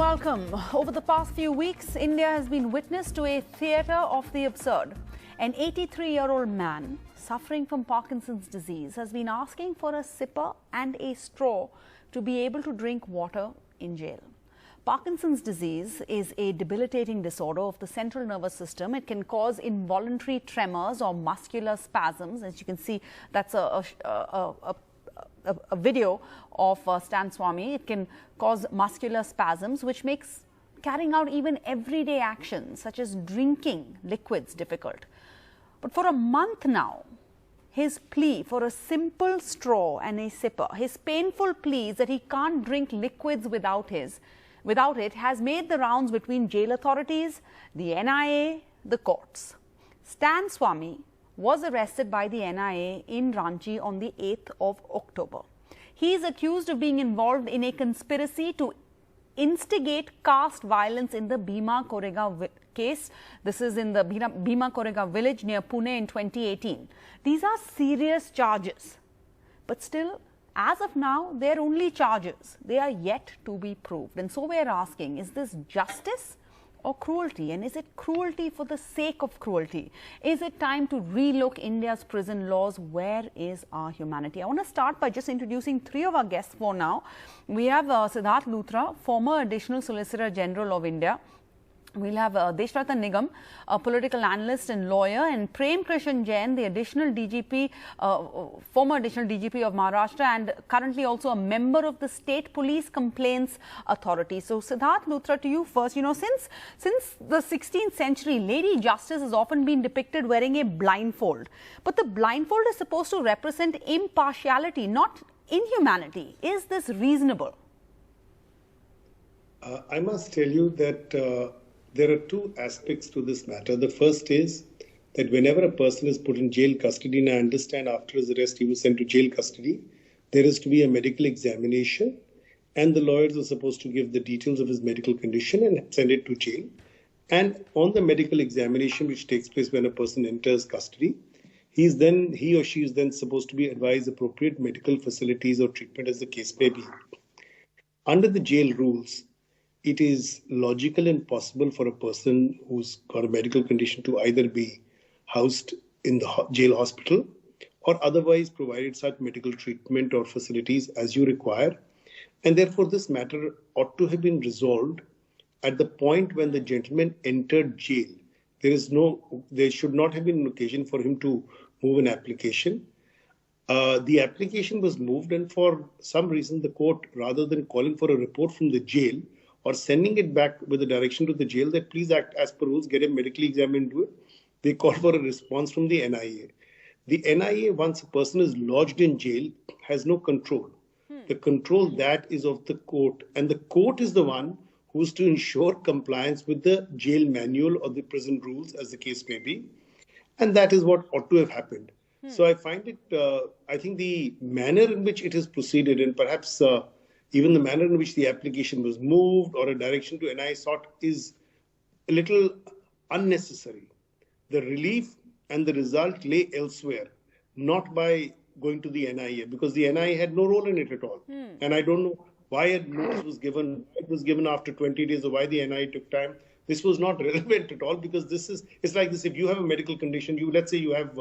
welcome. Over the past few weeks, India has been witness to a theatre of the absurd. An 83-year-old man suffering from Parkinson's disease has been asking for a sipper and a straw to be able to drink water in jail. Parkinson's disease is a debilitating disorder of the central nervous system. It can cause involuntary tremors or muscular spasms. As you can see, that's a video of Stan Swamy. It can cause muscular spasms, which makes carrying out even everyday actions such as drinking liquids difficult. But for a month now, his plea for a simple straw and a sipper, his painful pleas that he can't drink liquids without it has made the rounds between jail authorities, the NIA, the courts. Stan Swamy was arrested by the NIA in Ranchi on the 8th of October. He is accused of being involved in a conspiracy to instigate caste violence in the Bhima Korega case. This is in the Bhima Korega village near Pune in 2018. These are serious charges, but still, as of now, they are only charges. They are yet to be proved. And so we are asking, is this justice or cruelty? And is it cruelty for the sake of cruelty? Is it time to relook India's prison laws? Where is our humanity? I want to start by just introducing three of our guests for now. We have Siddharth Luthra, former Additional Solicitor General of India. We'll have Deshratan Nigam, a political analyst and lawyer, and Prem Krishan Jain, the additional DGP, former additional DGP of Maharashtra, and currently also a member of the State Police Complaints Authority. So, Siddharth Luthra, to you first. You know, since the 16th century, Lady Justice has often been depicted wearing a blindfold. But the blindfold is supposed to represent impartiality, not inhumanity. Is this reasonable? I must tell you that there are two aspects to this matter. The first is that whenever a person is put in jail custody, and I understand after his arrest he was sent to jail custody, there is to be a medical examination and the lawyers are supposed to give the details of his medical condition and send it to jail. And on the medical examination which takes place when a person enters custody, he or she is then supposed to be advised appropriate medical facilities or treatment as the case may be. Under the jail rules, it is logical and possible for a person who's got a medical condition to either be housed in the jail hospital or otherwise provided such medical treatment or facilities as you require. And therefore, this matter ought to have been resolved at the point when the gentleman entered jail. There should not have been an occasion for him to move an application. The application was moved, and for some reason, the court, rather than calling for a report from the jail, or sending it back with a direction to the jail that please act as per rules, get a medically examined, do it, they call for a response from the NIA. The NIA, once a person is lodged in jail, has no control. The control that is of the court, and the court is the one who's to ensure compliance with the jail manual or the prison rules as the case may be. And that is what ought to have happened. So I find it, I think the manner in which it is proceeded, and perhaps even the manner in which the application was moved or a direction to NIA sought is a little unnecessary. The relief and the result lay elsewhere, not by going to the NIA, because the NIA had no role in it at all. And I don't know why a notice was given. It was given after 20 days, or why the NIA took time. This was not relevant at all, because it's like this. If you have a medical condition, let's say you have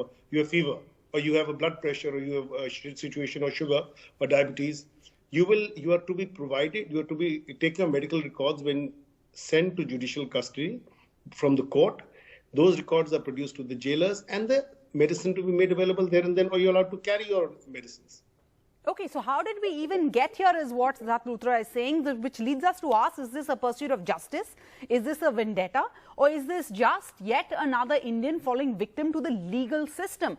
fever, or you have a blood pressure, or you have a situation or sugar or diabetes, you are to be provided, you are to be taking your medical records when sent to judicial custody from the court. Those records are produced to the jailers and the medicine to be made available there and then, or you're allowed to carry your medicines. Okay, so how did we even get here is what Siddharth Luthra is saying, which leads us to ask, is this a pursuit of justice? Is this a vendetta? Or is this just yet another Indian falling victim to the legal system?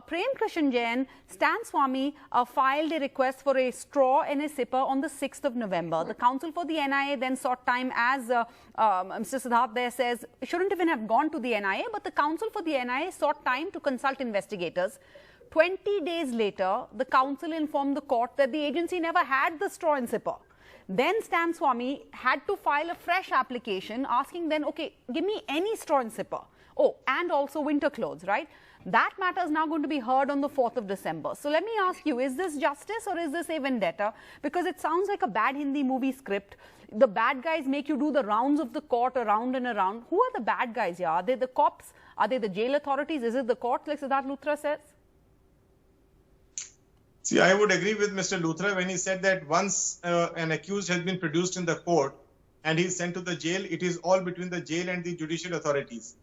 Prem Krishan Jain, Stan Swamy filed a request for a straw and a sipper on the 6th of November. The counsel for the NIA then sought time, as Mr. Siddharth there says, shouldn't even have gone to the NIA, but the counsel for the NIA sought time to consult investigators. 20 days later, the counsel informed the court that the agency never had the straw and sipper. Then Stan Swamy had to file a fresh application asking then, okay, give me any straw and sipper. Oh, and also winter clothes, right? That matter is now going to be heard on the 4th of December. So let me ask you, is this justice or is this a vendetta? Because it sounds like a bad Hindi movie script. The bad guys make you do the rounds of the court around and around. Who are the bad guys here? Are they the cops? Are they the jail authorities? Is it the court, like Siddharth Luthra says? See, I would agree with Mr. Luthra when he said that once an accused has been produced in the court and he is sent to the jail, it is all between the jail and the judicial authorities.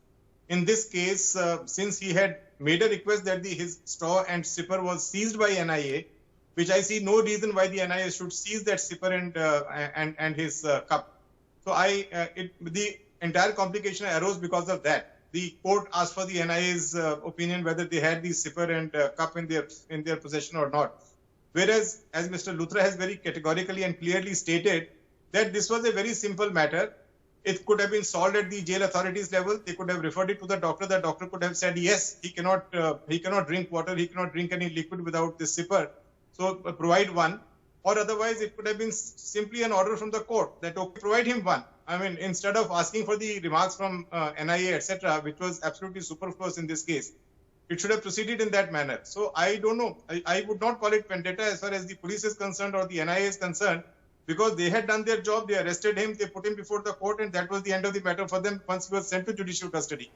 In this case, since he had made a request that his straw and sipper was seized by NIA, which I see no reason why the NIA should seize that sipper and his cup. So the entire complication arose because of that. The court asked for the NIA's opinion whether they had the sipper and cup in their possession or not. Whereas, as Mr. Luthra has very categorically and clearly stated, that this was a very simple matter. It could have been solved at the jail authorities level. They could have referred it to the doctor. The doctor could have said, yes, he cannot drink water. He cannot drink any liquid without this sipper. So provide one. Or otherwise, it could have been simply an order from the court that, okay, provide him one. I mean, instead of asking for the remarks from NIA, etc., which was absolutely superfluous in this case, it should have proceeded in that manner. So I don't know. I would not call it vendetta as far as the police is concerned or the NIA is concerned, because they had done their job. They arrested him, they put him before the court, and that was the end of the matter for them once he was sent to judicial custody.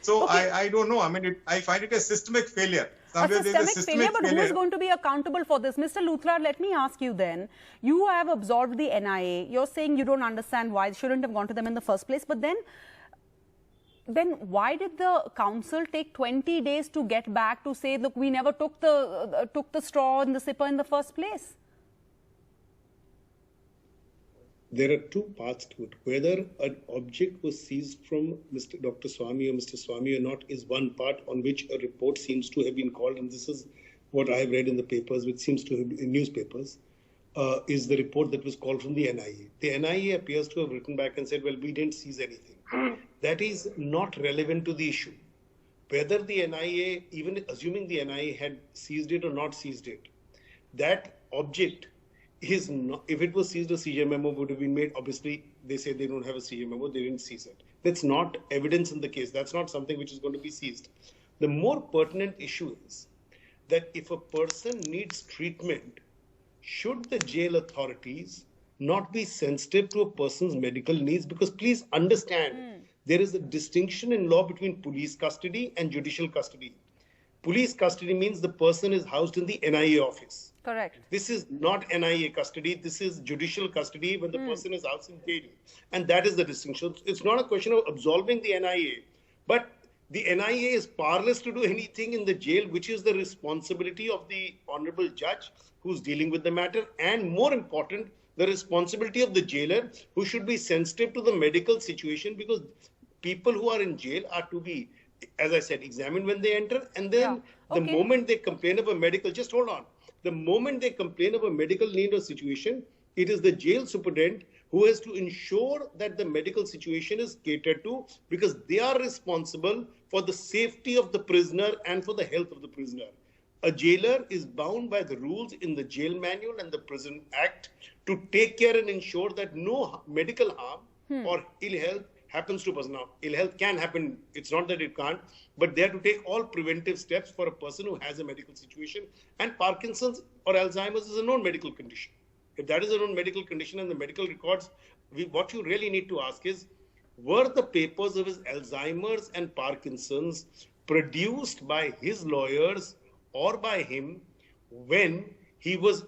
So okay. I don't know. I mean, I find it a systemic failure. Somewhere a systemic failure, but who is going to be accountable for this? Mr. Luthra, let me ask you then. You have absolved the NIA. You're saying you don't understand why it shouldn't have gone to them in the first place. But then why did the council take 20 days to get back to say, look, we never took the straw and the sipper in the first place? There are two parts to it. Whether an object was seized from Dr. Swami or Mr. Swami or not is one part on which a report seems to have been called, and this is what I've read in the papers, which seems to have been in newspapers, is the report that was called from the NIA. The NIA appears to have written back and said, well, we didn't seize anything. That is not relevant to the issue. Whether the NIA, even assuming the NIA had seized it or not seized it, that object is not, if it was seized, a seizure memo would have been made. Obviously, they say they don't have a seizure memo, they didn't seize it. That's not evidence in the case. That's not something which is going to be seized. The more pertinent issue is that if a person needs treatment, should the jail authorities not be sensitive to a person's medical needs? Because please understand, there is a distinction in law between police custody and judicial custody. Police custody means the person is housed in the NIA office. Correct. This is not NIA custody. This is judicial custody when the person is housed in jail. And that is the distinction. It's not a question of absolving the NIA, but the NIA is powerless to do anything in the jail, which is the responsibility of the honorable judge who's dealing with the matter. And more important, the responsibility of the jailer, who should be sensitive to the medical situation, because people who are in jail are to be, as I said, examined when they enter. And then the moment they complain of a medical, just hold on. The moment they complain of a medical need or situation, it is the jail superintendent who has to ensure that the medical situation is catered to, because they are responsible for the safety of the prisoner and for the health of the prisoner. A jailer is bound by the rules in the jail manual and the Prison Act to take care and ensure that no medical harm or ill health happens to a person. Now, ill health can happen. It's not that it can't, but they have to take all preventive steps for a person who has a medical situation. And Parkinson's or Alzheimer's is a known medical condition. If that is a known medical condition and the medical records, what you really need to ask is, were the papers of his Alzheimer's and Parkinson's produced by his lawyers or by him when he was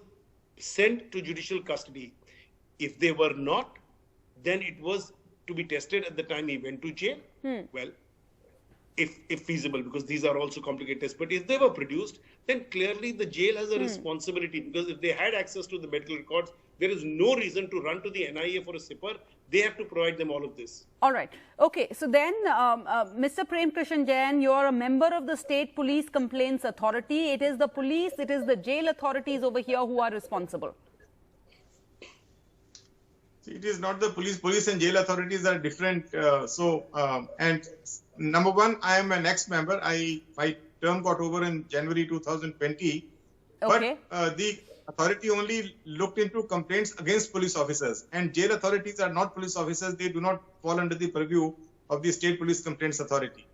sent to judicial custody? If they were not, then it was to be tested at the time he went to jail. Well, if feasible, because these are also complicated tests. But if they were produced, then clearly the jail has a responsibility, because if they had access to the medical records, there is no reason to run to the NIA for a sipper. They have to provide them all of this. All right. Okay. So then, Mr. Prem Kishan Jain, you are a member of the State Police Complaints Authority. It is the police, it is the jail authorities over here who are responsible. It is not the police. Police and jail authorities are different. And number one, I am an ex-member. My term got over in January 2020. Okay. But the authority only looked into complaints against police officers. And jail authorities are not police officers. They do not fall under the purview of the State Police Complaints Authority.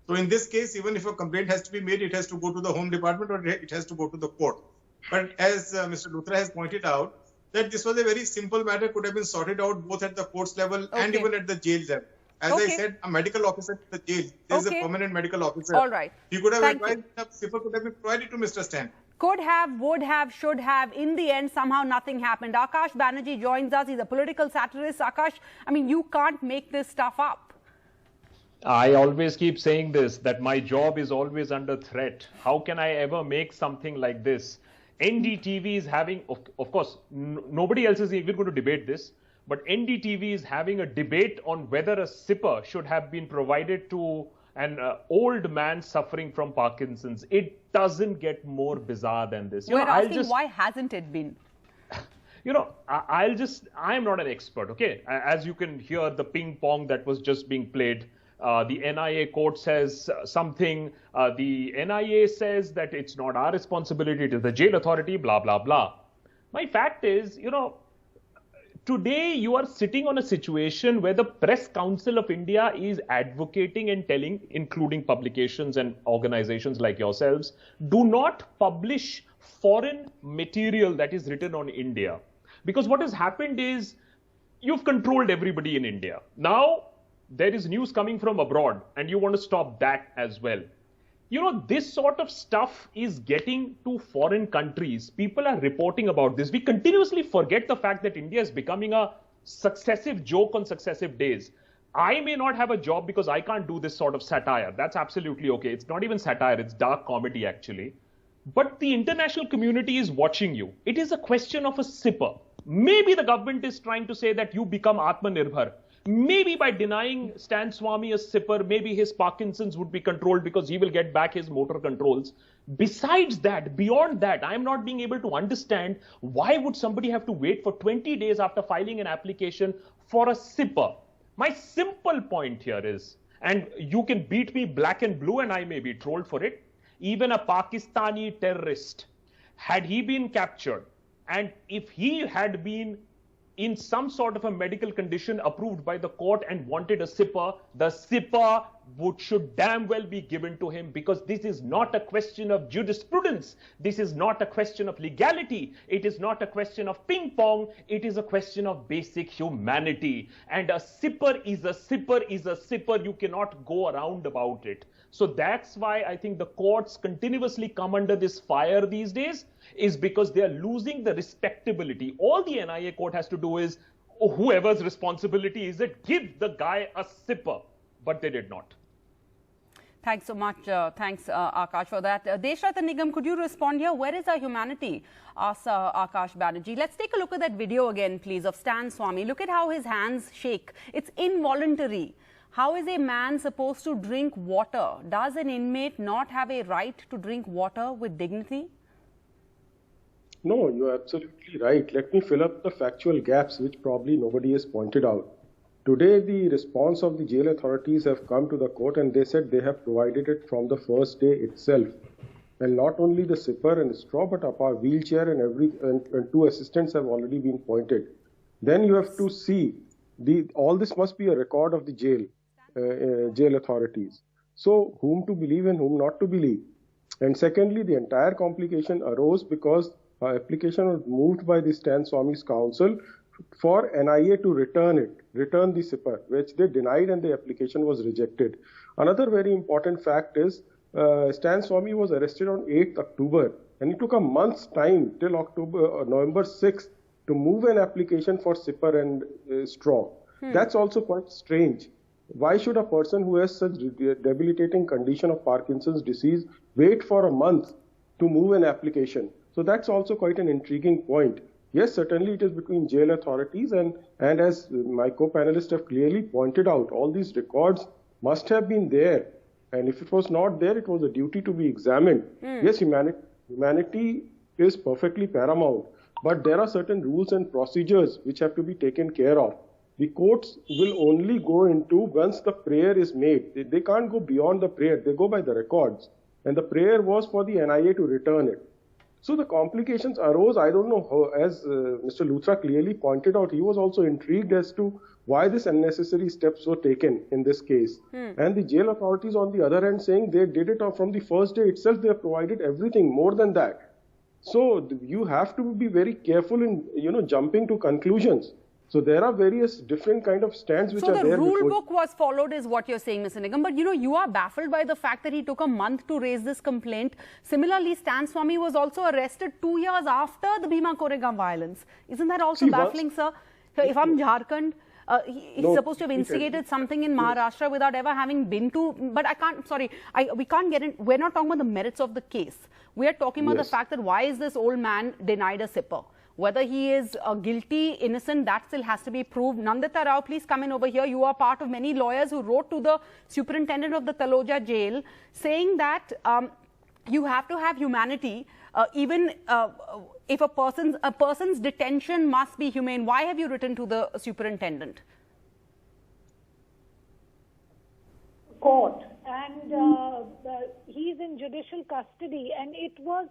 So in this case, even if a complaint has to be made, it has to go to the Home Department or it has to go to the court. But as Mr. Luthra has pointed out, that this was a very simple matter, could have been sorted out both at the courts level and even at the jail level. As I said, a medical officer at the jail, there is a permanent medical officer. All right. He could have advised, a SIPR could have been provided to Mr. Stan. Could have, would have, should have. In the end, somehow nothing happened. Akash Banerjee joins us. He's a political satirist. Akash, I mean, you can't make this stuff up. I always keep saying this, that my job is always under threat. How can I ever make something like this? NDTV is having, of course, nobody else is even going to debate this, but NDTV is having a debate on whether a SIPR should have been provided to an old man suffering from Parkinson's. It doesn't get more bizarre than this. We're asking why hasn't it been? I'm not an expert, okay? As you can hear, the ping pong that was just being played. The NIA court says something. The NIA says that it's not our responsibility, it is the jail authority, blah, blah, blah. My fact is, today you are sitting on a situation where the Press Council of India is advocating and telling, including publications and organizations like yourselves, do not publish foreign material that is written on India. Because what has happened is you've controlled everybody in India. Now, there is news coming from abroad and you want to stop that as well. This sort of stuff is getting to foreign countries. People are reporting about this. We continuously forget the fact that India is becoming a successive joke on successive days. I may not have a job because I can't do this sort of satire. That's absolutely okay. It's not even satire. It's dark comedy, actually. But the international community is watching you. It is a question of a SIPR. Maybe the government is trying to say that you become Atmanirbhar. Maybe by denying Stan Swamy a SIPR, maybe his Parkinson's would be controlled because he will get back his motor controls. Besides that, beyond that, I am not being able to understand why would somebody have to wait for 20 days after filing an application for a SIPR. My simple point here is, and you can beat me black and blue and I may be trolled for it, even a Pakistani terrorist, had he been captured and if he had been in some sort of a medical condition approved by the court and wanted a SIPR, the SIPR should damn well be given to him, because this is not a question of jurisprudence. This is not a question of legality. It is not a question of ping pong. It is a question of basic humanity. And a SIPR is a SIPR is a SIPR. You cannot go around about it. So that's why I think the courts continuously come under this fire these days, is because they are losing the respectability. All the NIA court has to do is, whoever's responsibility is it, give the guy a SIPR. But they did not. Thanks so much. Thanks, Akash, for that. Deshrata Nigam, could you respond here? Where is our humanity? Asks Akash Banerjee. Let's take a look at that video again, please, of Stan Swamy. Look at how his hands shake. It's involuntary. How is a man supposed to drink water? Does an inmate not have a right to drink water with dignity? No, you're absolutely right. Let me fill up the factual gaps which probably nobody has pointed out. Today, the response of the jail authorities have come to the court and they said they have provided it from the first day itself. And not only the SIPR and the straw, but a wheelchair and two assistants have already been pointed. Then you have to see, all this must be a record of the jail authorities. So whom to believe and whom not to believe. And secondly, the entire complication arose because an application was moved by the Stan Swamy's counsel for NIA to return the SIPR, which they denied and the application was rejected. Another very important fact is Stan Swamy was arrested on 8th October and it took a month's time till November 6th to move an application for SIPR and straw. That's also quite strange. Why should a person who has such debilitating condition of Parkinson's disease wait for a month to move an application? So that's also quite an intriguing point. Yes, certainly it is between jail authorities and as my co-panelists have clearly pointed out, all these records must have been there. And if it was not there, it was a duty to be examined. Yes, humanity is perfectly paramount, but there are certain rules and procedures which have to be taken care of. The courts will only go into once the prayer is made. They can't go beyond the prayer. They go by the records. And the prayer was for the NIA to return it. So the complications arose. I don't know how, as Mr. Luthra clearly pointed out, he was also intrigued as to why these unnecessary steps were taken in this case. And the jail authorities on the other hand saying they did it from the first day itself. They have provided everything more than that. So you have to be very careful in, jumping to conclusions. So there are various different kind of stands which are there. So the rule book was followed is what you're saying, Mr. Nigam. But you are baffled by the fact that he took a month to raise this complaint. Similarly, Stan Swamy was also arrested 2 years after the Bhima Koregaon violence. Isn't that also baffling, sir? So if I'm Jharkhand, he's supposed to have instigated something in Maharashtra without ever having been to. But I can't, sorry, we can't get in. We're not talking about the merits of the case. We are talking about the fact that why is this old man denied a sipper? Whether he is guilty, innocent, that still has to be proved. Nandita Rao, please come in over here. You are part of many lawyers who wrote to the superintendent of the Taloja jail saying that you have to have humanity, even if a person's detention must be humane. Why have you written to the superintendent? Court, and he's in judicial custody, and it was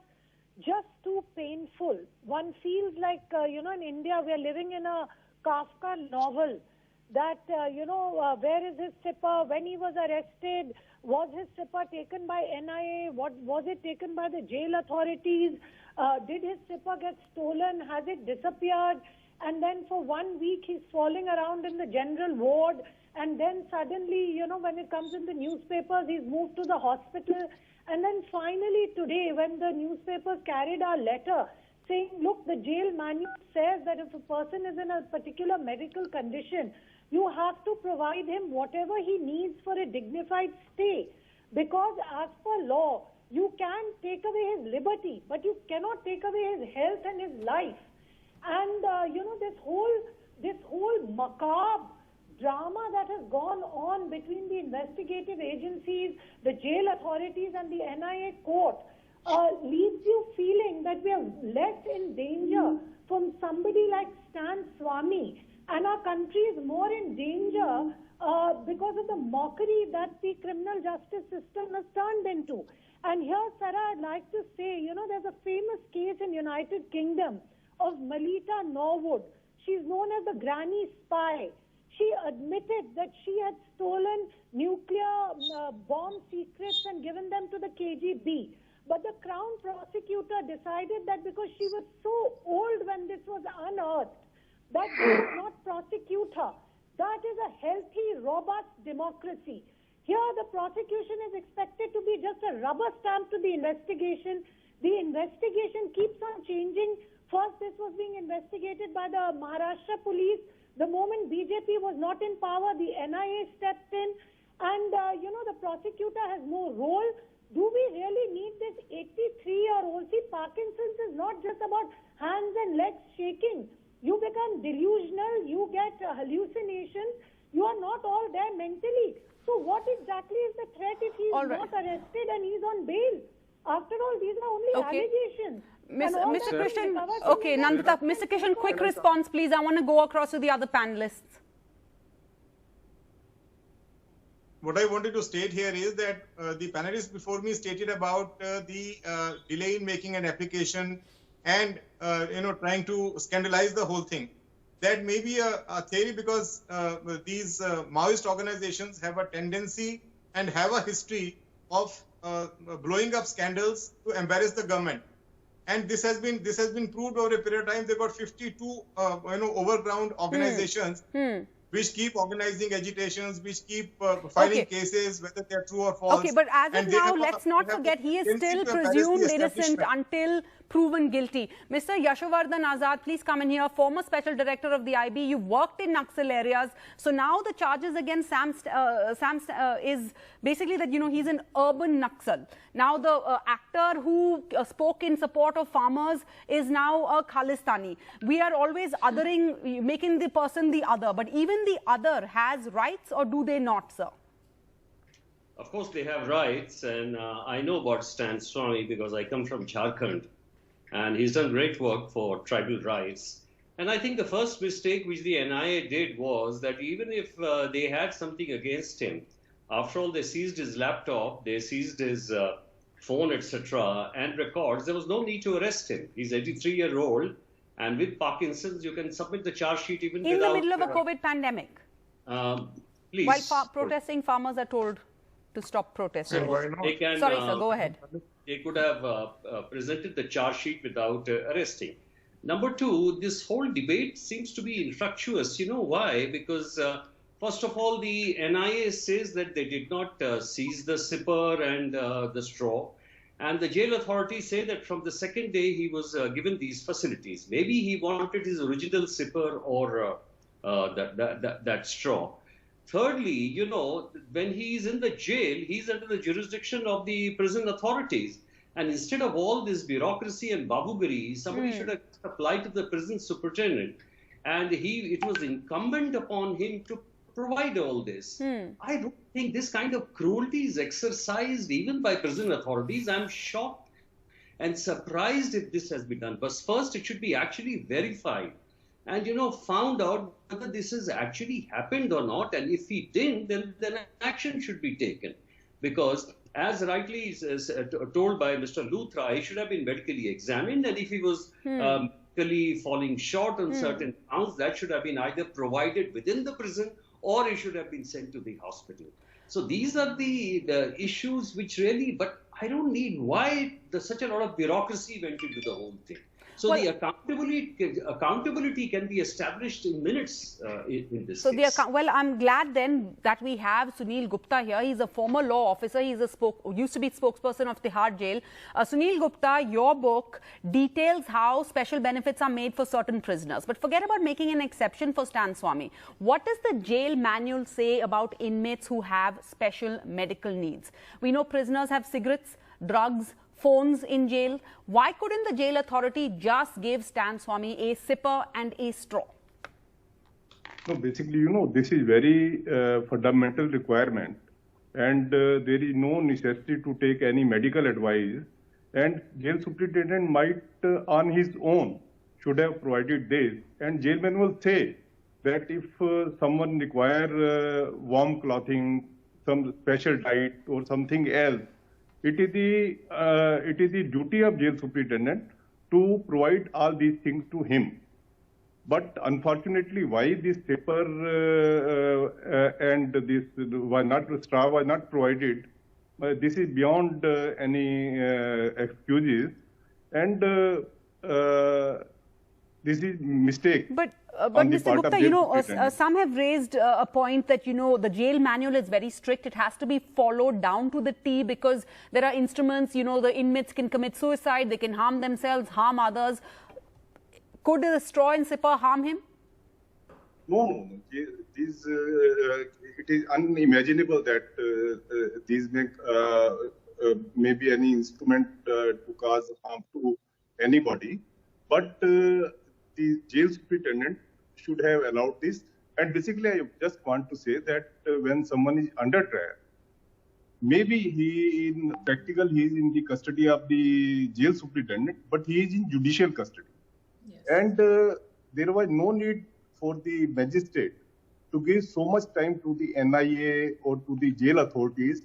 just too painful. One feels like, in India, we are living in a Kafka novel that, where is his sipper? When he was arrested, was his sipper taken by NIA? Was it taken by the jail authorities? Did his sipper get stolen? Has it disappeared? And then for 1 week, he's falling around in the general ward. And then suddenly, when it comes in the newspapers, he's moved to the hospital. And then finally today, when the newspapers carried our letter saying, look, the jail manual says that if a person is in a particular medical condition, you have to provide him whatever he needs for a dignified stay. Because as per law, you can take away his liberty, but you cannot take away his health and his life. And, this whole macabre drama that has gone on between the investigative agencies, the jail authorities and the NIA court leaves you feeling that we are less in danger from somebody like Stan Swamy, and our country is more in danger because of the mockery that the criminal justice system has turned into. And here, Sarah, I'd like to say, there's a famous case in United Kingdom of Melita Norwood. She's known as the granny spy. She admitted that she had stolen nuclear bomb secrets and given them to the KGB. But the Crown prosecutor decided that because she was so old when this was unearthed, that they would not prosecute her. That is a healthy, robust democracy. Here, the prosecution is expected to be just a rubber stamp to the investigation. The investigation keeps on changing. First, this was being investigated by the Maharashtra police. The moment BJP was not in power, the NIA stepped in, and the prosecutor has no role. Do we really need this 83-year-old? See, Parkinson's is not just about hands and legs shaking. You become delusional, you get hallucinations, you are not all there mentally. So what exactly is the threat if he is not arrested and he's on bail? After all, these are only allegations. Mr. Krishnan, okay, Nandita, Mr. Krishnan, quick response, please. I want to go across to the other panelists. What I wanted to state here is that the panelists before me stated about the delay in making an application and, trying to scandalize the whole thing. That may be a theory because these Maoist organizations have a tendency and have a history of blowing up scandals to embarrass the government. And this has been proved over a period of time. They've got 52 overground organizations which keep organizing agitations, which keep filing cases, whether they're true or false. Okay, but as of now, let's not forget he is still presumed innocent until proven guilty. Mr. Yashovardhan Azad, please come in here. Former Special Director of the IB, you've worked in Naxal areas. So now the charges against Sam is basically that, he's an urban Naxal. Now the actor who spoke in support of farmers is now a Khalistani. We are always othering, making the person the other. But even the other has rights, or do they not, sir? Of course, they have rights. And I know about Stan Swamy because I come from Jharkhand. And he's done great work for tribal rights. And I think the first mistake which the NIA did was that even if they had something against him, after all, they seized his laptop, they seized his phone, etc., and records, there was no need to arrest him. He's 83-year-old, and with Parkinson's, you can submit the charge sheet even in without... the middle of a COVID pandemic. Please. While protesting, farmers are told to stop protesting. They can, Sorry, sir, go ahead. They could have presented the charge sheet without arresting. Number two, this whole debate seems to be infructuous. You know why? Because first of all, the NIA says that they did not seize the sipper and the straw. And the jail authorities say that from the second day he was given these facilities. Maybe he wanted his original sipper or that straw. Thirdly, you know, when he's in the jail, he's under the jurisdiction of the prison authorities. And instead of all this bureaucracy and babugari, somebody should have applied to the prison superintendent. And it was incumbent upon him to provide all this. I don't think this kind of cruelty is exercised even by prison authorities. I'm shocked and surprised if this has been done. But first, it should be actually verified and, you know, found out whether this has actually happened or not. And if he didn't, then action should be taken. Because as rightly told by Mr. Luthra, he should have been medically examined. And if he was medically falling short on certain grounds, that should have been either provided within the prison or he should have been sent to the hospital. So these are the issues which really, but I don't need why such a lot of bureaucracy went into the whole thing. So the accountability can be established in minutes in this case. Well, I'm glad then that we have Sunil Gupta here. He's a former law officer. He's used to be spokesperson of Tihar Jail. Sunil Gupta, your book details how special benefits are made for certain prisoners. But forget about making an exception for Stan Swamy. What does the jail manual say about inmates who have special medical needs? We know prisoners have cigarettes, drugs, phones in jail. Why couldn't the jail authority just give Stan Swamy a sipper and a straw? No, basically, you know, this is very fundamental requirement, and there is no necessity to take any medical advice. And jail superintendent might, on his own, should have provided this. And jail manual say that if someone require warm clothing, some special diet, or something else, it is the duty of jail superintendent to provide all these things to him. But unfortunately, why this paper and this straw was not provided, this is beyond any excuses, and this is mistake. But Mr. Gupta, you know, some have raised a point that, you know, the jail manual is very strict. It has to be followed down to the T because there are instruments, you know, the inmates can commit suicide, they can harm themselves, harm others. Could the straw and sipper harm him? No, it is unimaginable that these may be any instrument to cause harm to anybody. But the jail superintendent should have allowed this. And basically, I just want to say that when someone is under trial, maybe he is in the custody of the jail superintendent, but he is in judicial custody. Yes. And there was no need for the magistrate to give so much time to the NIA or to the jail authorities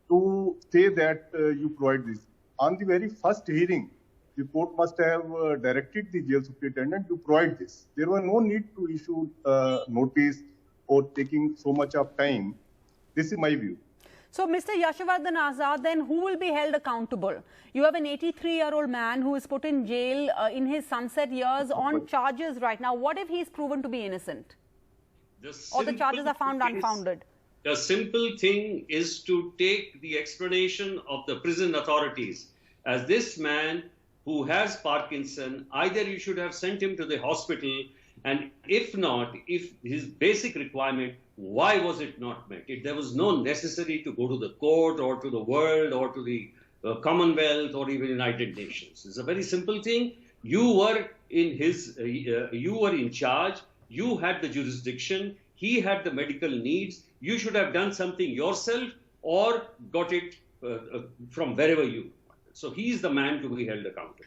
to say that you provide this. On the very first hearing, the court must have directed the jail superintendent to provide this. There was no need to issue notice or taking so much of time. This is my view. So, Mr. Yashovardhan Azad, then who will be held accountable? You have an 83-year-old man who is put in jail in his sunset years on charges right now. What if he is proven to be innocent? Or the charges are found unfounded? The simple thing is to take the explanation of the prison authorities. As this man who has Parkinson, either you should have sent him to the hospital, and if not, if his basic requirement, why was it not met? There was no necessity to go to the court or to the world or to the Commonwealth or even United Nations. It's a very simple thing. You were in charge. You had the jurisdiction. He had the medical needs. You should have done something yourself or got it from wherever you. So he is the man to be held accountable.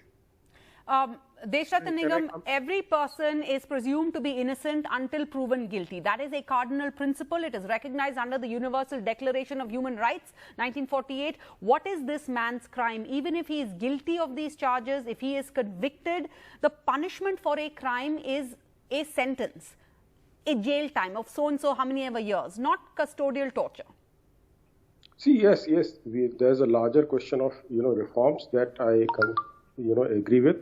Deshrata Nigam, every person is presumed to be innocent until proven guilty. That is a cardinal principle. It is recognized under the Universal Declaration of Human Rights, 1948. What is this man's crime? Even if he is guilty of these charges, if he is convicted, the punishment for a crime is a sentence, a jail time of so-and-so how many ever years, not custodial torture. See, yes, there's a larger question of, reforms that I agree with.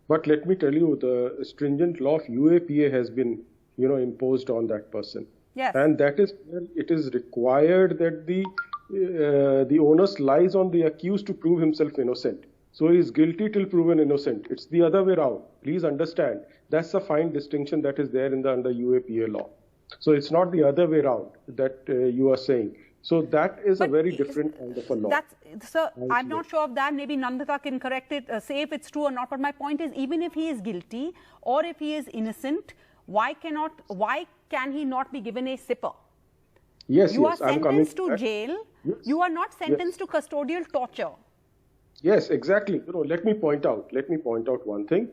But let me tell you, the stringent law of UAPA has been, imposed on that person. Yes. And that is where it is required that the onus lies on the accused to prove himself innocent. So he is guilty till proven innocent. It's the other way around. Please understand. That's a fine distinction that is there in the under UAPA law. So it's not the other way around that you are saying. So that is a very different kind of a law. Sir, I'm not sure of that. Maybe Nandita can correct it, say if it's true or not. But my point is, even if he is guilty or if he is innocent, why can he not be given a SIPR? Yes, you are sentenced to jail. Yes. You are not sentenced to custodial torture. Yes, exactly. Let me point out one thing.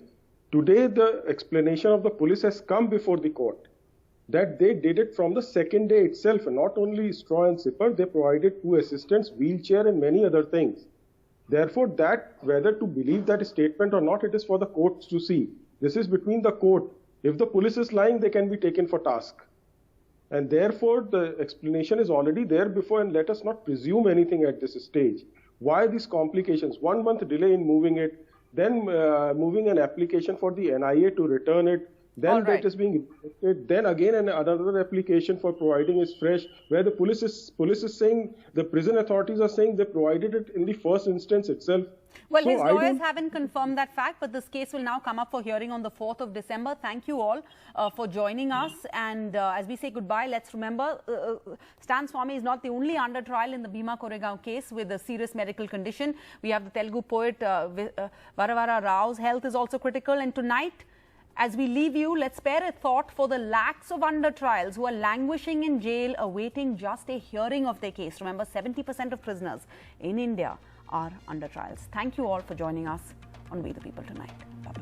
Today, the explanation of the police has come before the court that they did it from the second day itself, and not only straw and SIPR, they provided 2 assistants, wheelchair and many other things. Therefore, that whether to believe that statement or not, it is for the courts to see. This is between the court. If the police is lying, they can be taken for task. And therefore, the explanation is already there before, and let us not presume anything at this stage. Why these complications? 1 month delay in moving it, then moving an application for the NIA to return it, then that is being rejected, then again another application for providing is fresh, where the police is saying, the prison authorities are saying they provided it in the first instance itself. Well, so his lawyers haven't confirmed that fact, but this case will now come up for hearing on the 4th of December. Thank you all for joining us. And as we say goodbye, let's remember, Stan Swamy is not the only under trial in the Bhima Koregaon case with a serious medical condition. We have the Telugu poet Varavara Rao's health is also critical. And tonight, as we leave you, let's spare a thought for the lakhs of under trials who are languishing in jail awaiting just a hearing of their case. Remember, 70% of prisoners in India are under trials. Thank you all for joining us on We the People tonight. Bye-bye.